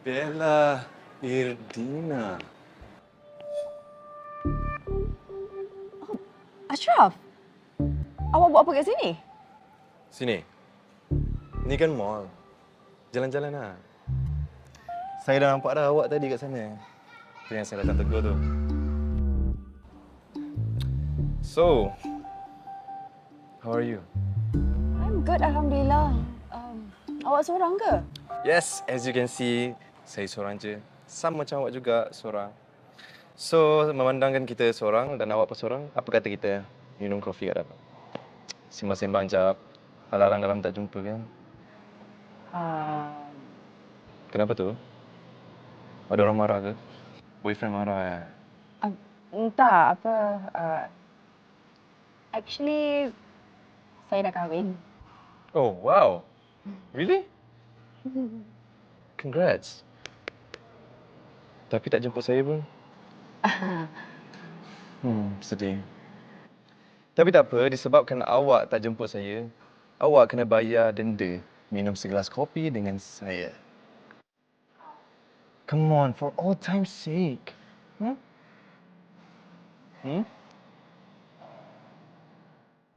Bella Irdina. Ashraf, awak buat apa kat sini? Sini. Ni kan mall. Jalan-jalan lah. Saya dah nampak dah awak tadi kat sana. Tu yang saya datang tegur tu. So, how are you? I'm good, Alhamdulillah. Awak seorang ke? Yes, as you can see, saya seorang je. Sama macam awak juga, seorang. So, memandangkan kita seorang dan awak pun seorang, apa kata kita minum kopi kat dalam? Sembang-sembang jap. Alang dalam tak jumpa kan? Kenapa tu? Ada orang marah ke? Boyfriend marah ya? Entah, actually, saya dah kahwin. Oh, wow. Really? Congrats. Tapi tak jemput saya pun. Sedih. Tapi tak apa, disebabkan awak tak jemput saya, awak kena bayar denda minum segelas kopi dengan saya. Come on, for all time's sake. Hmm?